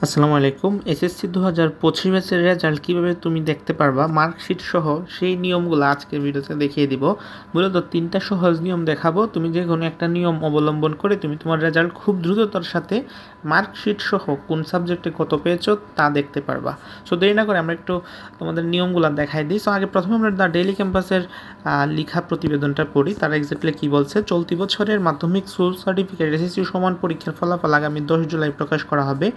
আসসালামু আলাইকুম। এসএসসি 2025 ব্যাচের রেজাল্ট কীভাবে তুমি দেখতে পারবা মার্কশিট সহ সেই নিয়মগুলো আজকের ভিডিওতে দেখিয়ে দিব। মূলত 3টা সহজ নিয়ম দেখাবো। তুমি যে কোনো একটা নিয়ম অবলম্বন করে তুমি তোমার রেজাল্ট খুব দ্রুততার সাথে মার্কশিট সহ কোন সাবজেক্টে কত পেয়েছো তা দেখতে পারবা। সো দেরি না করে আমরা একটু তোমাদের নিয়মগুলো দেখাই দিই। সো আগে প্রথমে আমরা দ্য ডেইলি ক্যাম্পাসের লিখা প্রতিবেদনটা পড়ি। তারা এক্স্যাক্টলি কী বলছে, চলতি বছরের মাধ্যমিক স্কুল সার্টিফিকেট এসএসসি সমান পরীক্ষার ফলাফল আগামী 10 জুলাই প্রকাশ করা হবে।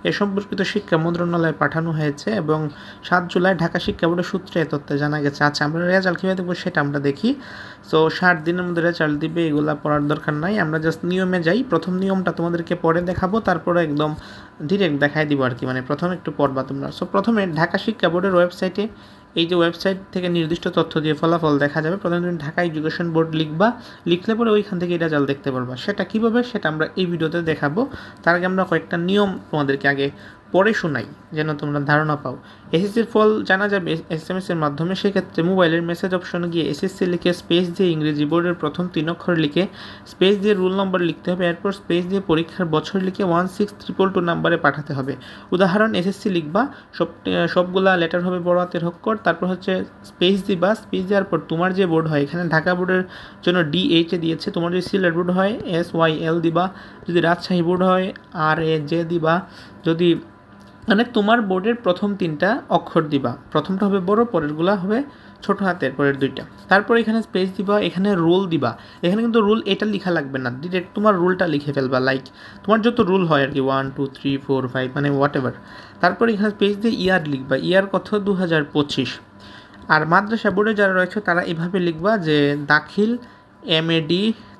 এ সম্পর্কিত শিক্ষা মন্ত্রণালয়ে পাঠানো হয়েছে এবং 7 জুলাই ঢাকা শিক্ষা বোর্ডের সূত্রে এ তথ্য জানা গেছে। আচ্ছা, আমরা রেজাল্ট কীভাবে দেখবো সেটা আমরা দেখি। সো 60 দিনের মধ্যে রেজাল্ট দিবে, এগুলা পড়ার দরকার নাই, আমরা জাস্ট নিয়মে যাই। প্রথম নিয়মটা তোমাদেরকে পরে দেখাবো, তারপরে একদম ডিরেক্ট দেখাই দিব আর কি, মানে প্রথমে একটু পড়বা তোমরা। সো প্রথমে ঢাকা শিক্ষা বোর্ডের ওয়েবসাইটে, এই যে ওয়েবসাইট থেকে নির্দিষ্ট তথ্য দিয়ে ফলাফল দেখা যাবে। প্রথমে তুমি ঢাকা এডুকেশন বোর্ড লিখবা, লিখলে পরে ওইখান থেকে রেজাল্ট দেখতে পারবা। সেটা কীভাবে সেটা আমরা এই ভিডিওতে দেখাবো। তার আগে আমরা কয়েকটা নিয়ম তোমাদেরকে আগে পড়ে শোনাই যেন তোমরা ধারণা পাও। এসএসসির ফল জানা যাবে SMS এর মাধ্যমে। সেক্ষেত্রে মোবাইলের মেসেজ অপশনে গিয়ে এসএসসি লিখে স্পেস দিয়ে ইংরেজি বোর্ডের প্রথম 3 অক্ষর লিখে স্পেস দিয়ে রোল নম্বর লিখতে হবে। এরপর স্পেস দিয়ে পরীক্ষার বছর লিখে 16222 নাম্বারে পাঠাতে হবে। উদাহরণ, এসএসসি লিখবা, সবগুলা লেটার হবে বড় হাতের অক্ষর, তারপর হচ্ছে স্পেস দিবা। স্পেস দেওয়ার পর তোমার যে বোর্ড হয়, এখানে ঢাকা বোর্ডের জন্য DH দিয়েছে, তোমার যদি সিলেট বোর্ড হয় SYL দিবা, যদি রাজশাহী বোর্ড হয় RAJ দিবা, যদি মানে তোমার বোর্ডের প্রথম 3টা অক্ষর দিবা। প্রথমটা হবে বড়, পরেরগুলা হবে ছোট হাতের, পরের 2টা। তারপর এখানে স্পেস দিবা, এখানে রুল দিবা। এখানে কিন্তু রুল এটা লেখা লাগবে না, ডিরেক্ট তোমার রুলটা লিখে ফেলবা, লাইক তোমার যত রুল হয় আর কি, 1 2 3 4 5 মানে হোয়াট এভার। তারপর এখানে স্পেস দিয়ে ইয়ার লিখবা, ইয়ার কত 2025। আর মাদ্রাসা বোর্ডে যারা রয়েছে তারা এভাবে লিখবা যে দাখিল MAD,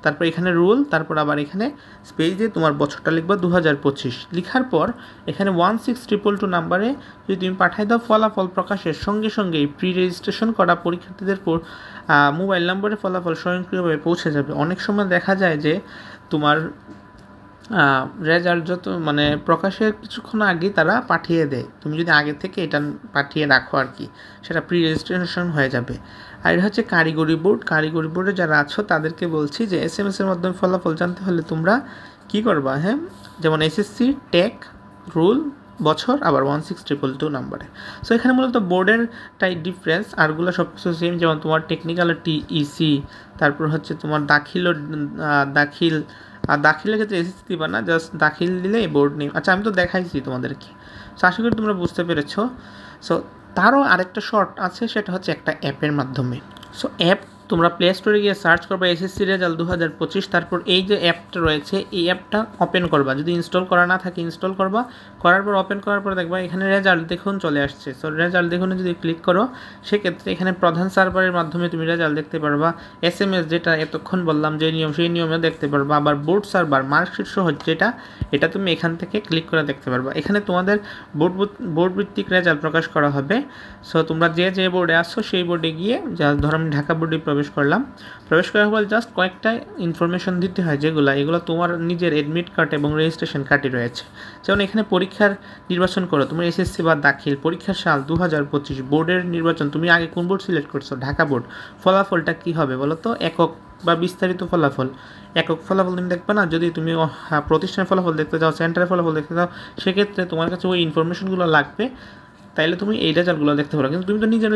তারপর এখানে রুল, তারপর আবার এখানে স্পেস দিয়ে তোমার বছরটা লিখবা 2025। লিখার পর এখানে 16222 নাম্বারে যদি তুমি পাঠাই দাও, ফলাফল প্রকাশের সঙ্গে সঙ্গেই প্রি রেজিস্ট্রেশন করা পরীক্ষার্থীদের মোবাইল নম্বরে ফলাফল স্বয়ংক্রিয়ভাবে পৌঁছে যাবে। অনেক সময় দেখা যায় যে তোমার রেজাল্ট যত মানে প্রকাশের কিছুক্ষণ আগেই তারা পাঠিয়ে দেয়। তুমি যদি আগে থেকে এটা পাঠিয়ে রাখো আর কি, সেটা প্রি রেজিস্ট্রেশন হয়ে যাবে। আর এটা হচ্ছে কারিগরি বোর্ড। কারিগরি বোর্ডে যারা আছো তাদেরকে বলছি যে SMS এর মাধ্যমে ফলাফল জানতে হলে তোমরা কি করবা, হ্যাঁ, যেমন SSC টেক রুল বছর আবার 16222 নাম্বারে। সো এখানে মূলত বোর্ডের টাই ডিফারেন্স, আরগুলো সব কিছু সেম। যেমন তোমার টেকনিক্যাল TEC, তারপর হচ্ছে তোমার দাখিলের ক্ষেত্রে SSC দিবা না, জাস্ট দাখিল দিলে বোর্ড নেম। আচ্ছা, আমি তো দেখাইছি তোমাদেরকে, সো আশা করি তোমরা বুঝতে পেরেছো। সো তারও আরেকটা শর্ট আছে, সেটা হচ্ছে একটা অ্যাপের মাধ্যমে। সো অ্যাপ তোমরা প্লে স্টোরে গিয়ে সার্চ করবা SSC রেজাল্ট 2025, তারপর এই যে অ্যাপটা রয়েছে এই অ্যাপটা ওপেন করবা। যদি ইনস্টল করা না থাকে ইনস্টল করবা, করার পর ওপেন করার পর দেখবা এখানে রেজাল্ট দেখুন চলে আসছে। সো রেজাল্ট দেখুন যদি ক্লিক করো, সেক্ষেত্রে এখানে প্রধান সার্ভারের মাধ্যমে তুমি রেজাল্ট দেখতে পারবা। SMS যেটা এতক্ষণ বললাম যে নিয়ম, সেই নিয়মে দেখতে পারবা। আবার বোর্ড সার্ভার মার্কশিট সহ যেটা, এটা তুমি এখান থেকে ক্লিক করে দেখতে পারবা। এখানে তোমাদের বোর্ড ভিত্তিক রেজাল্ট প্রকাশ করা হবে। সো তোমরা যে বোর্ডে আসছো সেই বোর্ডে গিয়ে, যা ধরো আমি ঢাকা বোর্ডে প্রবেশ করলাম, প্রবেশ করার পর জাস্ট কয়েকটা ইনফরমেশন দিতে হয়, এগুলো তোমার নিজের অ্যাডমিট কার্ড এবং রেজিস্ট্রেশন কার্ডে রয়েছে। যেমন এখানে পরীক্ষার নির্বাচন করো, তোমার SSC বা দাখিল, পরীক্ষার সাল 2025, বোর্ডের নির্বাচন, তুমি আগে কোন বোর্ড সিলেক্ট করছো, ঢাকা বোর্ড। ফলাফলটা কি হবে বলো তো, একক বা বিস্তারিত ফলাফল। একক ফলাফল তুমি দেখবে না, যদি তুমি প্রতিষ্ঠানের ফলাফল দেখতে চাও, সেন্টারের ফলাফল দেখতে চাও, সেক্ষেত্রে তোমার কাছে ওই ইনফরমেশনগুলো লাগবে, তাইলে তুমি এই রেজাল্টগুলো দেখতে পারো। কিন্তু তুমি তো নিজের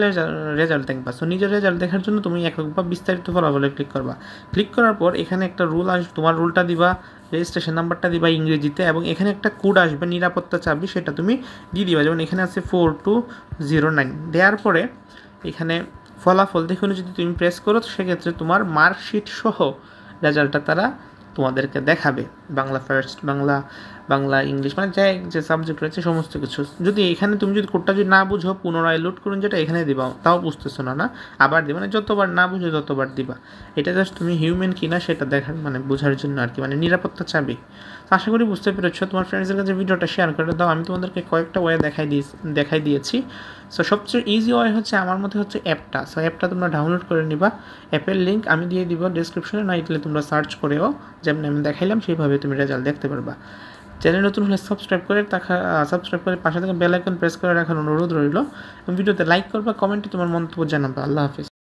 রেজাল্ট দেখবা। সো নিজের রেজাল্ট দেখার জন্য তুমি একক বা বিস্তারিত ফলাফলে ক্লিক করবা। ক্লিক করার পর এখানে একটা রুল আসবে, তোমার রুলটা দিবা, রেজিস্ট্রেশন নাম্বারটা দিবা ইংরেজিতে, এবং এখানে একটা কোড আসবে নিরাপত্তা চাবি, সেটা তুমি দিয়ে দিবা। যেমন এখানে আছে 4209। দেওয়ার পরে এখানে ফলাফল দেখুন যদি তুমি প্রেস করো, সেক্ষেত্রে তোমার মার্কশিট সহ রেজাল্টটা তারা তোমাদেরকে দেখাবে। বাংলা ফার্স্ট, বাংলা ইংলিশ, মানে যে সাবজেক্ট রয়েছে সমস্ত কিছু। যদি এখানে তুমি যদি কোডটা যদি না বুঝো, পুনরায় লোড করুন, যেটা এখানে দিবা, তাও বুঝতেছো না, আবার দিবা, মানে যতবার না বুঝো ততবার দিবা। এটা জাস্ট তুমি হিউম্যান কিনা সেটা দেখার, মানে বোঝার জন্য আর কি, মানে নিরাপত্তা চাবি। আশা করি বুঝতে পেরেছো। তোমার ফ্রেন্ডসদের কাছে ভিডিওটা শেয়ার করে দাও। আমি তোমাদেরকে কয়েকটা ওয়ে দেখাই দিয়েছি। সো সবচেয়ে ইজি ওয়ে হচ্ছে আমার মতে হচ্ছে অ্যাপটা। সো অ্যাপটা তোমরা ডাউনলোড করে নিবা। অ্যাপের লিঙ্ক আমি দিয়ে দিব ডেসক্রিপশনে, না দিলে তোমরা সার্চ করেও যেমন আমি দেখাইলাম সেইভাবে তুমি রেজাল্ট দেখতে পারবা। চ্যানেল নতুন হলে সাবস্ক্রাইব করে পাশে থেকে বেল আইকন প্রেস করে রাখার অনুরোধ রইল। ভিডিওতে লাইক করবা, কমেন্টে তোমার মন্তব্য জানাবা। আল্লাহ হাফিজ।